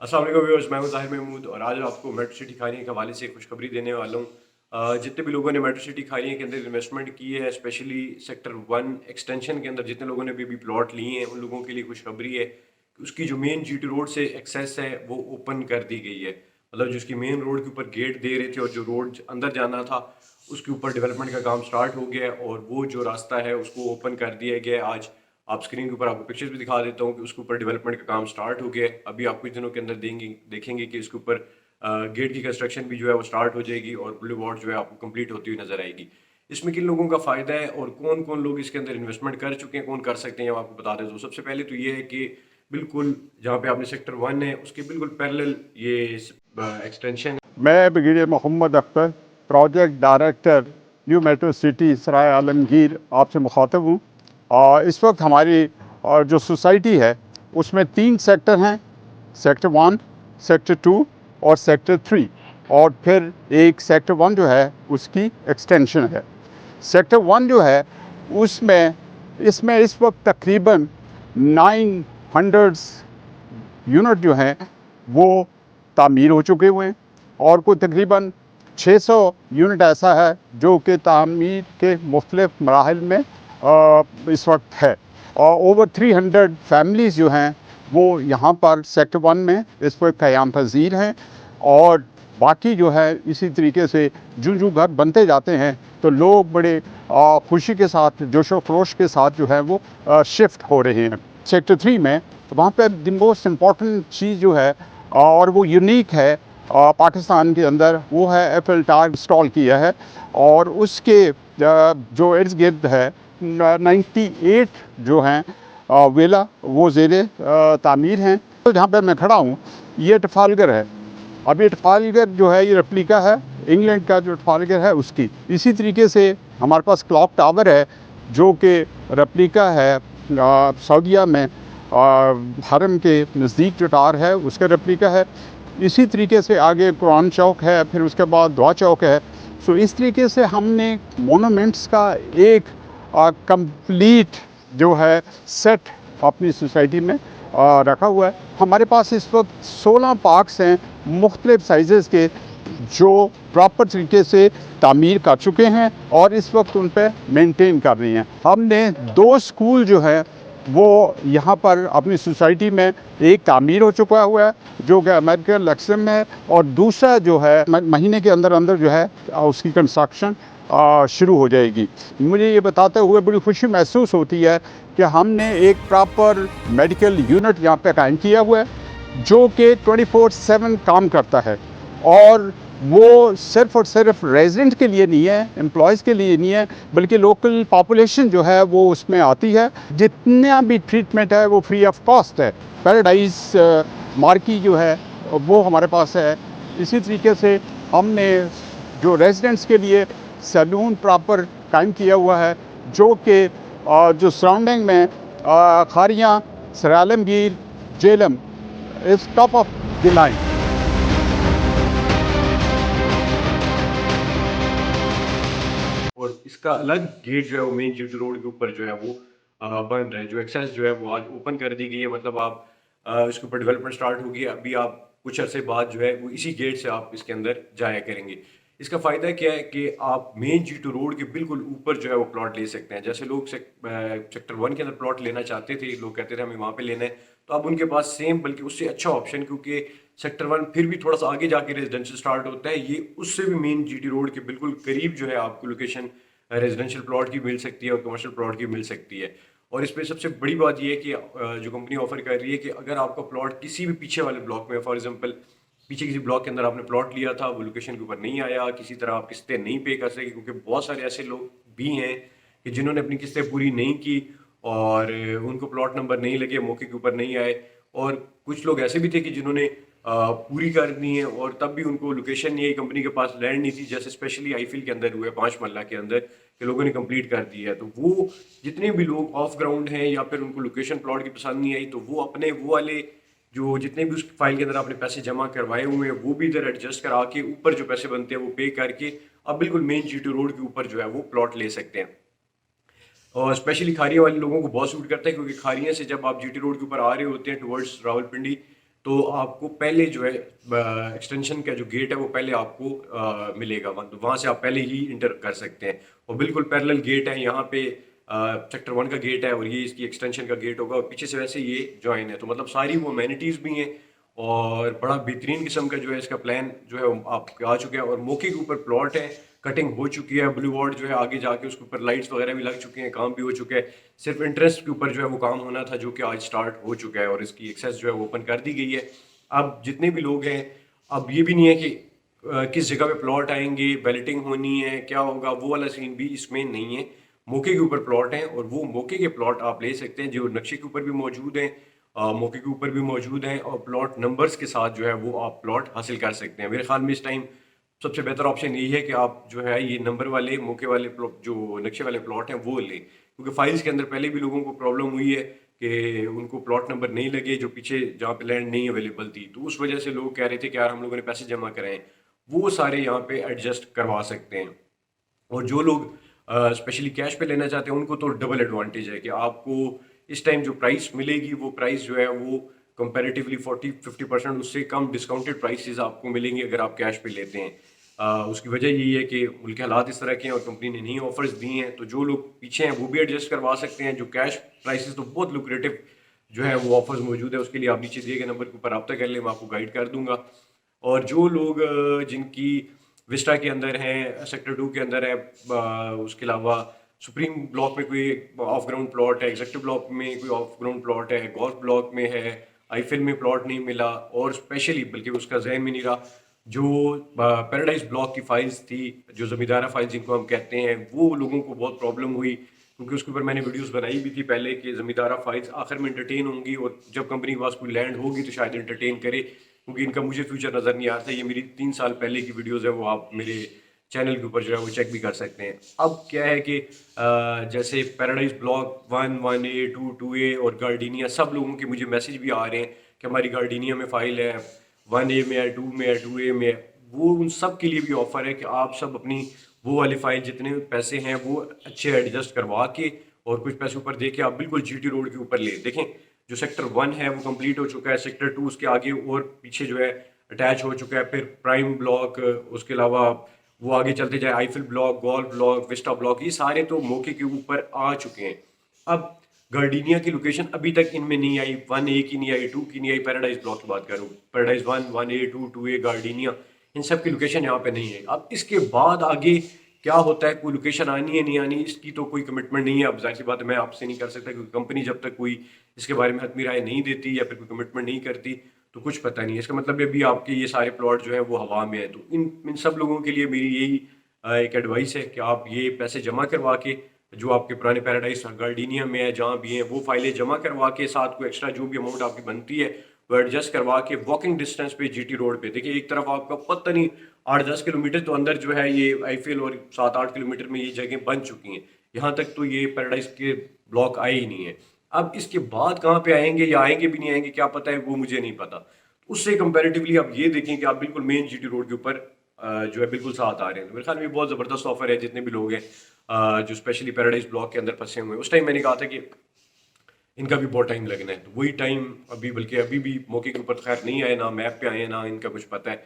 अस्सलाम वालेकुम व्यूअर्स, मैं हूं ताहिर महमूद और आज आपको मेट्रो सिटी खारियां के हवाले से खुशखबरी देने वाला हूं। जितने भी लोगों ने मेट्रो सिटी खारियां के अंदर इन्वेस्टमेंट की है, स्पेशली सेक्टर 1 एक्सटेंशन के अंदर जितने लोगों ने भी प्लॉट लिए हैं, उन लोगों के लिए खुशखबरी है कि उसकी जो मेन जीटी रोड से एक्सेस है वो ओपन कर दी गई है। मतलब जो उसकी मेन रोड के ऊपर गेट दे रहे थे और जो रोड अंदर जाना था उसके ऊपर डेवलपमेंट का काम स्टार्ट हो गया है और वो जो रास्ता है उसको ओपन कर दिया गया है आज। आप स्क्रीन के ऊपर आपको पिक्चर्स भी दिखा देता हूँ कि उसके ऊपर डेवलपमेंट का काम स्टार्ट हो गया है। अभी आप कुछ दिनों के अंदर देखेंगे कि इसके ऊपर गेट की कंस्ट्रक्शन भी जो है वो स्टार्ट हो जाएगी और बुलेवार्ड जो है आपको कंप्लीट होती हुई नजर आएगी। इसमें किन लोगों का फायदा है और कौन कौन लोग इसके अंदर इन्वेस्टमेंट कर चुके हैं, कौन कर सकते हैं, हम आपको बता दें। तो सबसे पहले तो ये है कि बिल्कुल जहाँ पे आपने सेक्टर 1 है उसके बिल्कुल पैरेलल ये एक्सटेंशन। मैं brigadier Mohammad Akhtar, project director new metro city Sarai Alamgir आपसे मुखातब हूँ। और इस वक्त हमारी जो सोसाइटी है उसमें 3 सेक्टर हैं, सेक्टर 1, सेक्टर 2 और सेक्टर 3, और फिर एक सेक्टर 1 जो है उसकी एक्सटेंशन है। सेक्टर 1 जो है उसमें इसमें इस वक्त तकरीबन 900 यूनिट जो हैं वो तामीर हो चुके हुए हैं, और कोई तकरीबन 600 यूनिट ऐसा है जो कि तामीर के मुख्तलिफ मराहल में इस वक्त है। और ओवर 300 फैमिलीज़ जो हैं वो यहाँ पर सेक्टर 1 में इस वक्त क़याम पज़ीर हैं। और बाकी जो है इसी तरीके से जो घर बनते जाते हैं तो लोग बड़े खुशी के साथ, जोशो खरोश के साथ जो है वो शिफ्ट हो रहे हैं। सेक्टर 3 में वहाँ पे द मोस्ट इम्पॉर्टेंट चीज़ जो है और वो यूनिक है पाकिस्तान के अंदर, वो है एफएल टावर इंस्टॉल किया है। और उसके जो इर्द गिर्द है 98 जो हैं वेला वो ज़ेरे तामीर हैं। तो जहाँ पर मैं खड़ा हूँ ये ट्रफालगर है। अब ये ट्रफालगर जो है ये रेप्लिका है इंग्लैंड का, जो ट्रफालगर है उसकी। इसी तरीके से हमारे पास क्लॉक टावर है जो कि रेप्लिका है सऊदीया में हरम के नज़दीक जो टावर है उसका रेप्लिका है। इसी तरीके से आगे कुरान चौक है, फिर उसके बाद दुआ चौक है। सो इस तरीके से हमने मोनूमेंट्स का एक कंप्लीट जो है सेट अपनी सोसाइटी में रखा हुआ है। हमारे पास इस वक्त 16 पार्क्स हैं मुख्तलिफ साइज़ के, जो प्रॉपर तरीके से तामीर कर चुके हैं और इस वक्त उन पर मेंटेन कर रही हैं। हमने 2 स्कूल जो है वो यहाँ पर अपनी सोसाइटी में, एक तामीर हो चुका हुआ है जो कि अमेरिकन लक्सम में है, और दूसरा जो है महीने के अंदर अंदर जो है उसकी कंस्ट्रक्शन शुरू हो जाएगी। मुझे ये बताते हुए बड़ी खुशी महसूस होती है कि हमने एक प्रॉपर मेडिकल यूनिट यहाँ पे कायम किया हुआ है जो कि 24/7 काम करता है। और वो सिर्फ़ और सिर्फ रेजिडेंट के लिए नहीं है, एम्प्लॉयज़ के लिए नहीं है, बल्कि लोकल पॉपुलेशन जो है वो उसमें आती है। जितना भी ट्रीटमेंट है वो फ्री ऑफ कॉस्ट है। पैराडाइज़ मार्की जो है वो हमारे पास है। इसी तरीके से हमने जो रेजिडेंट्स के लिए सैलून प्रॉपर कायम किया हुआ है जो कि जो सराउंडिंग में खारियाँ, सराय आलमगीर, जेलम इस टॉप ऑफ द लाइन। और इसका अलग गेट जो है वो मेन जीटी रोड के ऊपर जो है वो बन रहा है। जो एक्सेस जो है वो आज ओपन कर दी गई है। मतलब आप इसके ऊपर डेवलपमेंट स्टार्ट होगी। अभी आप कुछ अरसे बाद जो है वो इसी गेट से आप इसके अंदर जाया करेंगे। इसका फ़ायदा क्या है कि आप मेन जीटी रोड के बिल्कुल ऊपर जो है वो प्लॉट ले सकते हैं। जैसे लोग सेक्टर 1 के अंदर प्लॉट लेना चाहते थे, लोग कहते थे हमें वहाँ पे लेना है, तो अब उनके पास सेम बल्कि उससे अच्छा ऑप्शन, क्योंकि सेक्टर 1 फिर भी थोड़ा सा आगे जाके रेजिडेंशियल स्टार्ट होता है, ये उससे भी मेन जीटी रोड के बिल्कुल करीब जो है आपको लोकेशन रेजिडेंशियल प्लॉट की मिल सकती है और कमर्शियल प्लॉट की मिल सकती है। और इस पे सबसे बड़ी बात ये है कि जो कंपनी ऑफर कर रही है कि अगर आपका प्लॉट किसी भी पीछे वाले ब्लॉक में, फॉर एग्जांपल पीछे किसी ब्लॉक के अंदर आपने प्लॉट लिया था, वो लोकेशन के ऊपर नहीं आया, किसी तरह आप किस्तें नहीं पे कर सके, क्योंकि बहुत सारे ऐसे लोग भी हैं कि जिन्होंने अपनी किस्तें पूरी नहीं की और उनको प्लॉट नंबर नहीं लगे, मौके के ऊपर नहीं आए। और कुछ लोग ऐसे भी थे कि जिन्होंने पूरी करनी है और तब भी उनको लोकेशन नहीं आई, कंपनी के पास लैंड नहीं थी, जैसे स्पेशली आईफिल के अंदर हुए 5 मरला के अंदर कि लोगों ने कंप्लीट कर दी है। तो वो जितने भी लोग ऑफ ग्राउंड हैं या फिर उनको लोकेशन प्लॉट की पसंद नहीं आई, तो वो अपने वो वाले जो जितने भी उस फाइल के अंदर आपने पैसे जमा करवाए हुए हैं वो भी इधर एडजस्ट करा के ऊपर जो पैसे बनते हैं वो पे करके अब बिल्कुल मेन जीटी रोड के ऊपर जो है वो प्लॉट ले सकते हैं। और स्पेशली खारिया वाले लोगों को बहुत सूट करता है, क्योंकि खारिया से जब आप जीटी रोड के ऊपर आ रहे होते हैं टुवर्ड्स रावलपिंडी, तो आपको पहले जो है एक्सटेंशन का जो गेट है वो पहले आपको मिलेगा, मतलब वहाँ से आप पहले ही इंटर कर सकते हैं। और बिल्कुल पैरेलल गेट है यहाँ पे, सेक्टर 1 का गेट है और ये इसकी एक्सटेंशन का गेट होगा, और पीछे से वैसे ये जॉइन है। तो मतलब सारी वो अमेनिटीज़ भी हैं और बड़ा बेहतरीन किस्म का जो है इसका प्लान जो है वो आपके आ चुका है। और मौके के ऊपर प्लॉट है, कटिंग हो चुकी है, ब्लू वार्ड जो है आगे जाके उसके ऊपर लाइट्स वगैरह भी लग चुके हैं, काम भी हो चुका है। सिर्फ इंटरेस्ट के ऊपर जो है वो काम होना था, जो कि आज स्टार्ट हो चुका है और इसकी एक्सेस जो है वो ओपन कर दी गई है। अब जितने भी लोग हैं, अब ये भी नहीं है कि किस जगह पे प्लॉट आएंगे, बैलेटिंग होनी है, क्या होगा, वो वाला सीन भी इसमें नहीं है। मौके के ऊपर प्लॉट हैं और वो मौके के प्लॉट आप ले सकते हैं, जो नक्शे के ऊपर भी मौजूद हैं, मौके के ऊपर भी मौजूद हैं, और प्लॉट नंबर्स के साथ जो है वो आप प्लॉट हासिल कर सकते हैं। मेरे ख्याल में इस टाइम सबसे बेहतर ऑप्शन यही है कि आप जो है ये नंबर वाले मौके वाले जो नक्शे वाले प्लॉट हैं वो लें, क्योंकि फाइल्स के अंदर पहले भी लोगों को प्रॉब्लम हुई है कि उनको प्लॉट नंबर नहीं लगे जो पीछे जहाँ पे लैंड नहीं अवेलेबल थी, तो उस वजह से लोग कह रहे थे कि यार हम लोगों ने पैसे जमा कराएं। वो सारे यहाँ पे एडजस्ट करवा सकते हैं। और जो लोग स्पेशली कैश पे लेना चाहते हैं उनको तो डबल एडवांटेज है कि आपको इस टाइम जो प्राइस मिलेगी वो प्राइस जो है वो कंपैरेटिवली 40-50% उससे कम डिस्काउंटेड प्राइसेस आपको मिलेंगे अगर आप कैश पे लेते हैं। उसकी वजह यही है कि मुल्क के हालात इस तरह के हैं और कंपनी ने नई ऑफर्स दी हैं, तो जो लोग पीछे हैं वो भी एडजस्ट करवा सकते हैं। जो कैश प्राइसेस तो बहुत लुक्रेटिव जो है वो ऑफर्स मौजूद है, उसके लिए आप नीचे दिए गए नंबर के ऊपर रब्ता कर लें, मैं आपको गाइड कर दूंगा। और जो लोग जिनकी विस्टा के अंदर हैं, सेक्टर 2 के अंदर है, उसके अलावा सुप्रीम ब्लॉक में कोई ऑफ ग्राउंड प्लॉट है, एग्जेक्टिव ब्लॉक में कोई ऑफ ग्राउंड प्लॉट है, गॉल्फ ब्लॉक में है, आईफिल में प्लॉट नहीं मिला, और स्पेशली बल्कि उसका जहन में नहीं रहा, जो पैराडाइज ब्लॉक की फाइल्स थी, जो जमींदारा फाइल्स जिनको हम कहते हैं, वो लोगों को बहुत प्रॉब्लम हुई, क्योंकि उसके ऊपर मैंने वीडियोस बनाई भी थी पहले कि जमींदारा फाइल्स आखिर में एंटरटेन होंगी और जब कंपनी के पास कोई लैंड होगी तो शायद एंटरटेन करे, क्योंकि इनका मुझे फ्यूचर नज़र नहीं आता। ये मेरी 3 साल पहले की वीडियोस है, वो आप मेरे चैनल के ऊपर जो है वो चेक भी कर सकते हैं। अब क्या है कि जैसे पैराडाइज ब्लॉक 1, 1A, 2, 2A और गार्डिनिया, सब लोगों के मुझे मैसेज भी आ रहे हैं कि हमारी गार्डिनिया में फ़ाइल है, 1A में है, 2 में है, 2A में है। वो उन सब के लिए भी ऑफ़र है कि आप सब अपनी वो वाली फ़ाइल जितने पैसे हैं वो अच्छे एडजस्ट करवा के और कुछ पैसे ऊपर दे के आप बिल्कुल GT रोड के ऊपर ले देखें। जो सेक्टर 1 है वो कंप्लीट हो चुका है, सेक्टर 2 उसके आगे और पीछे जो है अटैच हो चुका है, फिर प्राइम ब्लॉक, उसके अलावा वो आगे चलते जाए Eiffel block, golf block, Vista block, ये सारे तो मौके के ऊपर आ चुके हैं। अब गार्डिनिया की लोकेशन अभी तक इनमें नहीं आई, 1A की नहीं आई, 2 की नहीं आई, पैराडाइज ब्लॉक की बात करूँ, पैराडाइज 1, 1A, 2, 2A, गार्डिनिया, इन सब की लोकेशन यहाँ पे नहीं है। अब इसके बाद आगे क्या होता है, कोई लोकेशन आनी है नहीं आनी, इसकी तो कोई कमिटमेंट नहीं है। अब जाहिर सी बात है मैं आपसे नहीं कर सकता, क्योंकि कंपनी जब तक कोई इसके बारे में हतमी राय नहीं देती या फिर कोई कमिटमेंट नहीं करती तो कुछ पता नहीं है। इसका मतलब अभी आपके ये सारे प्लॉट जो है वो हवा में है। तो इन इन सब लोगों के लिए मेरी यही एक एडवाइस है कि आप ये पैसे जमा करवा के, जो आपके पुराने पैराडाइज गार्डिनिया में है जहाँ भी हैं, वो फाइलें जमा करवा के, साथ को एक्स्ट्रा जो भी अमाउंट आपकी बनती है वो एडजस्ट करवा के वॉकिंग डिस्टेंस पे GT रोड पे, देखिए एक तरफ आपका पता नहीं 8-10 किलोमीटर तो अंदर जो है ये आईफिल और 7-8 किलोमीटर में ये जगह बन चुकी हैं। यहाँ तक तो ये पैराडाइज के ब्लॉक आए ही नहीं है। अब इसके बाद कहाँ पे आएंगे या आएंगे भी नहीं आएंगे क्या पता है, वो मुझे नहीं पता। उससे कंपैरेटिवली आप ये देखें कि आप बिल्कुल मेन GT रोड के ऊपर जो है बिल्कुल साथ आ रहे हैं। तो मेरे ख्याल में ये बहुत ज़बरदस्त ऑफर है जितने भी लोग हैं जो स्पेशली पैराडाइज ब्लॉक के अंदर फंसे हुए हैं। उस टाइम मैंने कहा था कि इनका भी बहुत टाइम लगना है, तो वही टाइम अभी, बल्कि अभी भी मौके के ऊपर तो खैर नहीं आए, ना मैप पे आए हैं, ना इनका कुछ पता है।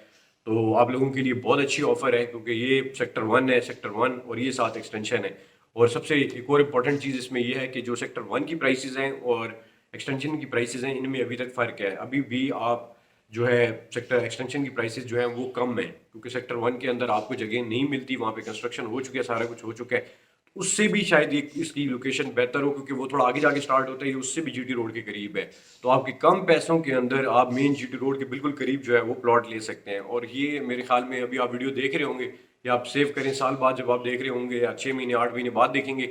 तो आप लोगों के लिए बहुत अच्छी ऑफर है, क्योंकि ये सेक्टर 1 है, सेक्टर 1 और ये साथ एक्सटेंशन है। और सबसे एक और इम्पॉर्टेंट चीज़ इसमें ये है कि जो सेक्टर 1 की प्राइसेस हैं और एक्सटेंशन की प्राइसेस हैं, इनमें अभी तक फ़र्क है। अभी भी आप जो है सेक्टर एक्सटेंशन की प्राइसेस जो है वो कम है, क्योंकि सेक्टर 1 के अंदर आपको जगह नहीं मिलती, वहाँ पे कंस्ट्रक्शन हो चुकी है, सारा कुछ हो चुका है। उससे भी शायद ये इसकी लोकेशन बेहतर हो, क्योंकि वो थोड़ा आगे जाके स्टार्ट होता है, ये उससे भी GT रोड के करीब है। तो आपके कम पैसों के अंदर आप मेन GT रोड के बिल्कुल करीब जो है वो प्लॉट ले सकते हैं। और ये मेरे ख्याल में अभी आप वीडियो देख रहे होंगे या आप सेव करें, साल बाद जब आप देख रहे होंगे या 6 महीने 8 महीने बाद देखेंगे,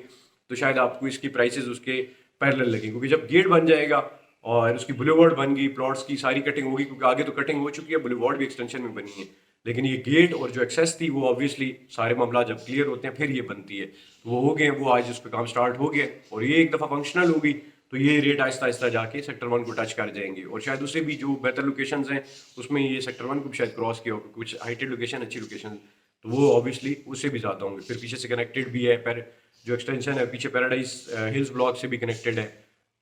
तो शायद आपको इसकी प्राइसेस उसके पैरेलल लगेंगे, क्योंकि जब गेट बन जाएगा और उसकी बुलेवार्ड बन गई, प्लॉट्स की सारी कटिंग होगी, क्योंकि आगे तो कटिंग हो चुकी है, बुलेवार्ड भी एक्सटेंशन में बनी है, लेकिन ये गेट और जो एक्सेस थी वो ऑब्वियसली सारे मामला जब क्लियर होते हैं फिर ये बनती है। तो वो हो गए, वो आज उस पर काम स्टार्ट हो गया और ये एक दफ़ा फंक्शनल होगी तो ये रेट आहिस्ता आहिस्ता जाके सेक्टर 1 को टच कर जाएंगे, और शायद उससे भी जो बेहतर लोकेशंस हैं उसमें ये सेक्टर 1 को भी शायद क्रॉस किया होगा, कुछ हाइटेड लोकेशन, अच्छी लोकेशन, तो वो ऑब्वियसली उससे भी ज़्यादा होंगे। फिर पीछे से कनेक्टेड भी है, पर जो एक्सटेंशन है पीछे पैराडाइज हिल्स ब्लॉक से भी कनेक्टेड है।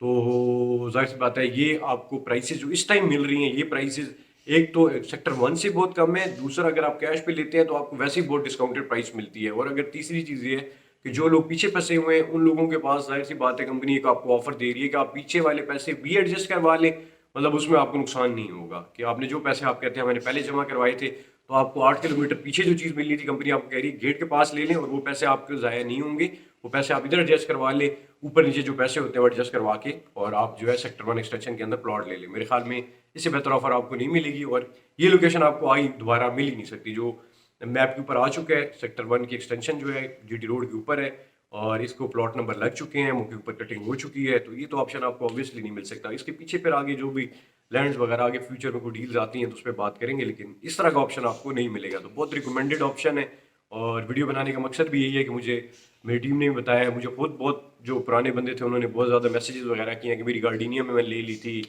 तो ज़ाहिर सी बात है ये आपको प्राइसेस जो इस टाइम मिल रही हैं ये प्राइसेस एक तो सेक्टर 1 से बहुत कम है, दूसरा अगर आप कैश पे लेते हैं तो आपको वैसे ही बहुत डिस्काउंटेड प्राइस मिलती है। और अगर तीसरी चीज़ ये है कि जो लोग पीछे फंसे हुए हैं उन लोगों के पास ज़ाहिर सी बात है कंपनी एक आपको ऑफर दे रही है कि आप पीछे वाले पैसे भी एडजस्ट करवा लें, मतलब उसमें आपको नुकसान नहीं होगा कि आपने जो पैसे आप कहते हैं मैंने पहले जमा करवाए थे तो आपको 8 किलोमीटर पीछे जो चीज़ मिलनी थी कंपनी आपको कह रही है गेट के पास ले लें और वो पैसे आपके ज़ाया नहीं होंगे, वो पैसे आप इधर एडजस्ट करवा लें, ऊपर नीचे जो पैसे होते हैं वो एडजस्ट करवा के और आप जो है सेक्टर 1 एक्सटेंशन के अंदर प्लॉट ले लें। मेरे ख्याल में इससे बेहतर ऑफर आपको नहीं मिलेगी और ये लोकेशन आपको आई दोबारा मिल ही नहीं सकती। जो मैप के ऊपर आ चुका है सेक्टर 1 की एक्सटेंशन जो है जीटी रोड के ऊपर है और इसको प्लॉट नंबर लग चुके हैं, मुंह के ऊपर कटिंग हो चुकी है, तो ये तो ऑप्शन आपको ऑब्वियसली नहीं मिल सकता। इसके पीछे फिर आगे जो भी लैंड्स वगैरह आगे फ्यूचर में कोई डील्स आती हैं तो उस पर बात करेंगे, लेकिन इस तरह का ऑप्शन आपको नहीं मिलेगा। तो बहुत रिकमेंडेड ऑप्शन है और वीडियो बनाने का मकसद भी यही है कि मुझे मेरी टीम ने भी बताया है, मुझे खुद बहुत जो पुराने बंदे थे उन्होंने बहुत ज़्यादा मैसेजेस वगैरह किए हैं कि मेरी गार्डिनिया में मैंने ले ली थी,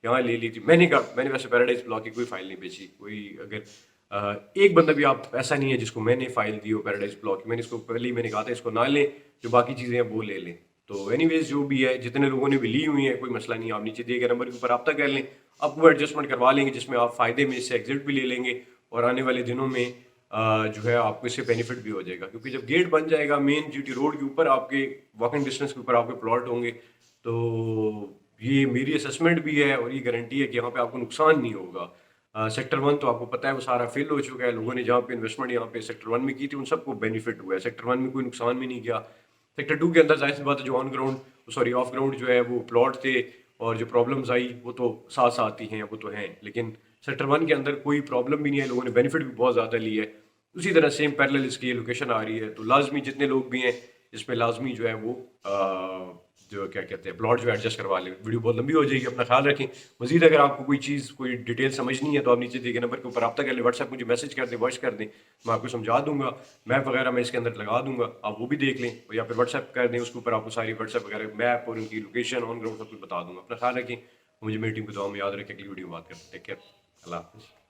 यहाँ ले ली थी। मैंने वैसे पैराडाइज ब्लॉक की कोई फाइल नहीं बेची, कोई अगर एक बंदा भी आप ऐसा नहीं है जिसको मैंने फाइल दी हो पैराडाइज ब्लॉक की, मैंने इसको पहले ही मैंने कहा था इसको ना लें, जो बाकी चीज़ें हैं वो ले लें। तो एनीवेज जो भी है जितने लोगों ने भी ली हुई है कोई मसला नहीं, आप नीचे दिए गए नंबर के ऊपर रब्ता कर लें, आप वो एडजस्टमेंट करवा लेंगे जिसमें आप फ़ायदे में इससे एग्जिट भी ले लेंगे और आने वाले दिनों में जो है आपको इससे बेनिफिट भी हो जाएगा, क्योंकि जब गेट बन जाएगा मेन जीटी रोड के ऊपर आपके वॉकिंग डिस्टेंस के ऊपर आपके प्लॉट होंगे, तो ये मेरी असेसमेंट भी है और ये गारंटी है कि यहाँ पे आपको नुकसान नहीं होगा। सेक्टर 1 तो आपको पता है वो सारा फिल हो चुका है, लोगों ने जहाँ पे इन्वेस्टमेंट यहाँ पे सेक्टर 1 में की थी उन सबको बेनिफिट हुआ है, सेक्टर 1 में कोई नुकसान भी नहीं किया। सेक्टर 2 के अंदर जाहिर सी बात है जो on ground sorry of ground जो है वो प्लॉट थे और जो प्रॉब्लम्स आई वो तो साथ साथ ही हैं, वो तो हैं, लेकिन सेक्टर 1 के अंदर कोई प्रॉब्लम भी नहीं है, लोगों ने बेनिफिट भी बहुत ज़्यादा ली है। उसी तरह सेम पैरेलल इसकी ये लोकेशन आ रही है, तो लाजमी जितने लोग भी हैं इसमें लाजमी जो है वो जो क्या कहते हैं प्लॉट जो एडजस्ट करवा लें। वीडियो बहुत लंबी हो जाएगी, अपना ख्याल रखें। मजीद अगर आपको कोई चीज़ कोई डिटेल समझनी है तो आप नीचे दिए गए नंबर के ऊपर रब्ता कर लें, व्हाट्सएप मुझे मैसेज कर दें, वॉइस कर दें, मैं आपको समझा दूंगा। मैप वगैरह मैं इसके अंदर लगा दूंगा, आप वो भी देख लें और या फिर व्हाट्सएप कर दें, उसके ऊपर आपको सारी व्हाट्सएप वगैरह मैप और उनकी लोकेशन ऑन ग्राउंड सब कुछ बता दूंगा। अपना ख्याल रखें, मुझे मेरी टीम को दुआ में याद रखें। अगली वीडियो में बात करते हैं। टेक केयर, अल्लाह हाफिज़।